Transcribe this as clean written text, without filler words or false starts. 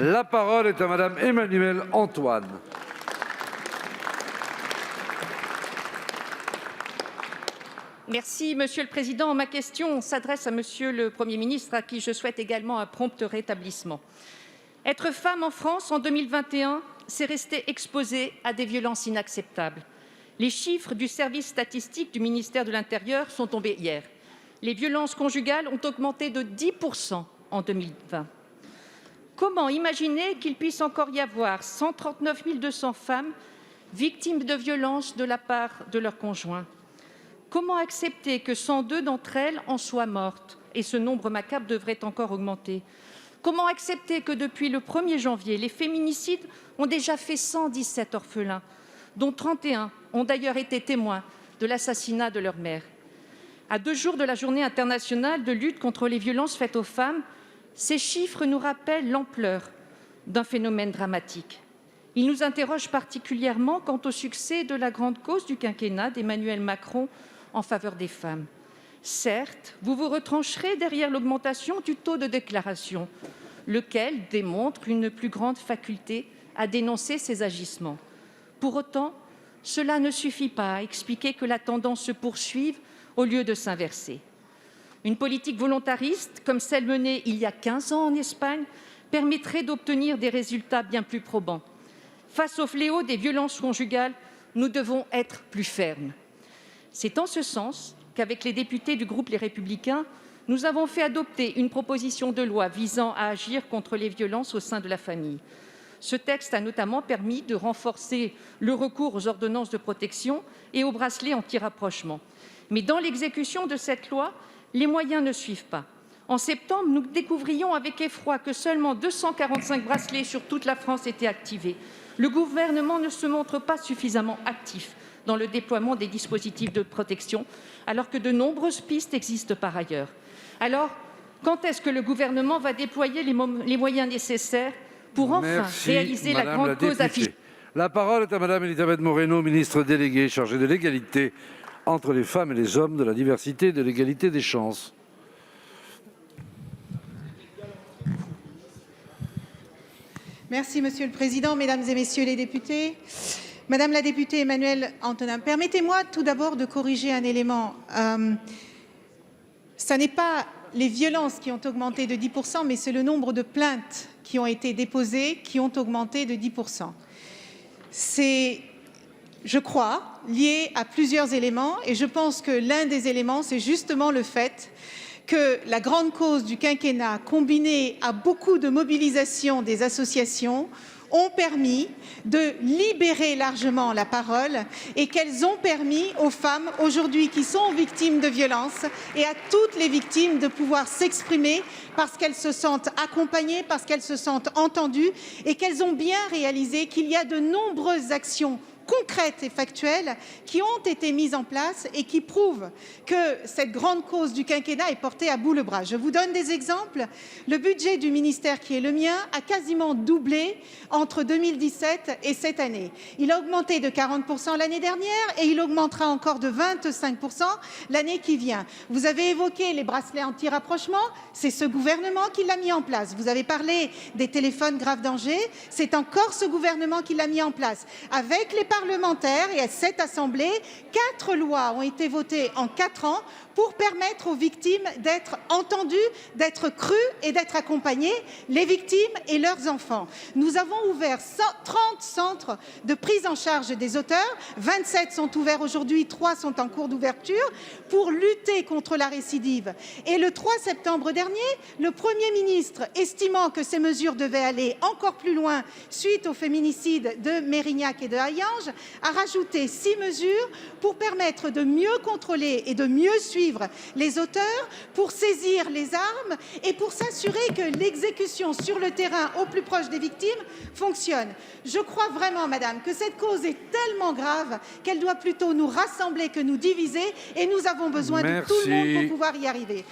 La parole est à Madame Emmanuelle Antoine. Merci, Monsieur le Président. Ma question s'adresse à Monsieur le Premier ministre, à qui je souhaite également un prompt rétablissement. Être femme en France en 2021, c'est rester exposée à des violences inacceptables. Les chiffres du service statistique du ministère de l'Intérieur sont tombés hier. Les violences conjugales ont augmenté de 10% en 2020. Comment imaginer qu'il puisse encore y avoir 139 200 femmes victimes de violences de la part de leur conjoint? Comment accepter que 102 d'entre elles en soient mortes? Et ce nombre macabre devrait encore augmenter. Comment accepter que depuis le 1er janvier, les féminicides ont déjà fait 117 orphelins, dont 31 ont d'ailleurs été témoins de l'assassinat de leur mère? À 2 jours de la Journée internationale de lutte contre les violences faites aux femmes, ces chiffres nous rappellent l'ampleur d'un phénomène dramatique. Ils nous interrogent particulièrement quant au succès de la grande cause du quinquennat d'Emmanuel Macron en faveur des femmes. Certes, vous vous retrancherez derrière l'augmentation du taux de déclaration, lequel démontre une plus grande faculté à dénoncer ces agissements. Pour autant, cela ne suffit pas à expliquer que la tendance se poursuive au lieu de s'inverser. Une politique volontariste, comme celle menée il y a 15 ans en Espagne, permettrait d'obtenir des résultats bien plus probants. Face au fléau des violences conjugales, nous devons être plus fermes. C'est en ce sens qu'avec les députés du groupe Les Républicains, nous avons fait adopter une proposition de loi visant à agir contre les violences au sein de la famille. Ce texte a notamment permis de renforcer le recours aux ordonnances de protection et aux bracelets anti-rapprochement. Mais dans l'exécution de cette loi, les moyens ne suivent pas. En septembre, nous découvrions avec effroi que seulement 245 bracelets sur toute la France étaient activés. Le gouvernement ne se montre pas suffisamment actif dans le déploiement des dispositifs de protection, alors que de nombreuses pistes existent par ailleurs. Alors, quand est-ce que le gouvernement va déployer les moyens nécessaires pour enfin réaliser la grande cause affichée? La parole est à Madame Elisabeth Moreno, ministre déléguée chargée de l'égalité entre les femmes et les hommes, de la diversité et de l'égalité des chances. Merci, Monsieur le Président, Mesdames et Messieurs les députés. Madame la députée Emmanuelle Antonin, permettez-moi tout d'abord de corriger un élément. Ce n'est pas les violences qui ont augmenté de 10%, mais c'est le nombre de plaintes qui ont été déposées qui ont augmenté de 10%. C'est, je crois, lié à plusieurs éléments et je pense que l'un des éléments, c'est justement le fait que la grande cause du quinquennat, combinée à beaucoup de mobilisation des associations, ont permis de libérer largement la parole et qu'elles ont permis aux femmes aujourd'hui qui sont victimes de violences et à toutes les victimes de pouvoir s'exprimer parce qu'elles se sentent accompagnées, parce qu'elles se sentent entendues et qu'elles ont bien réalisé qu'il y a de nombreuses actions concrètes et factuelles qui ont été mises en place et qui prouvent que cette grande cause du quinquennat est portée à bout le bras. Je vous donne des exemples. Le budget du ministère qui est le mien a quasiment doublé entre 2017 et cette année. Il a augmenté de 40% l'année dernière et il augmentera encore de 25% l'année qui vient. Vous avez évoqué les bracelets anti-rapprochement, c'est ce gouvernement qui l'a mis en place. Vous avez parlé des téléphones grave danger, c'est encore ce gouvernement qui l'a mis en place. Avec les parlementaires et à cette Assemblée, 4 lois ont été votées en 4 ans pour permettre aux victimes d'être entendues, d'être crues et d'être accompagnées, les victimes et leurs enfants. Nous avons ouvert 30 centres de prise en charge des auteurs, 27 sont ouverts aujourd'hui, 3 sont en cours d'ouverture pour lutter contre la récidive. Et le 3 septembre dernier, le Premier ministre, estimant que ces mesures devaient aller encore plus loin suite au féminicide de Mérignac et de Hayange, a rajouté 6 mesures pour permettre de mieux contrôler et de mieux suivre les auteurs, pour saisir les armes et pour s'assurer que l'exécution sur le terrain au plus proche des victimes fonctionne. Je crois vraiment, Madame, que cette cause est tellement grave qu'elle doit plutôt nous rassembler que nous diviser et nous avons besoin de tout le monde pour pouvoir y arriver.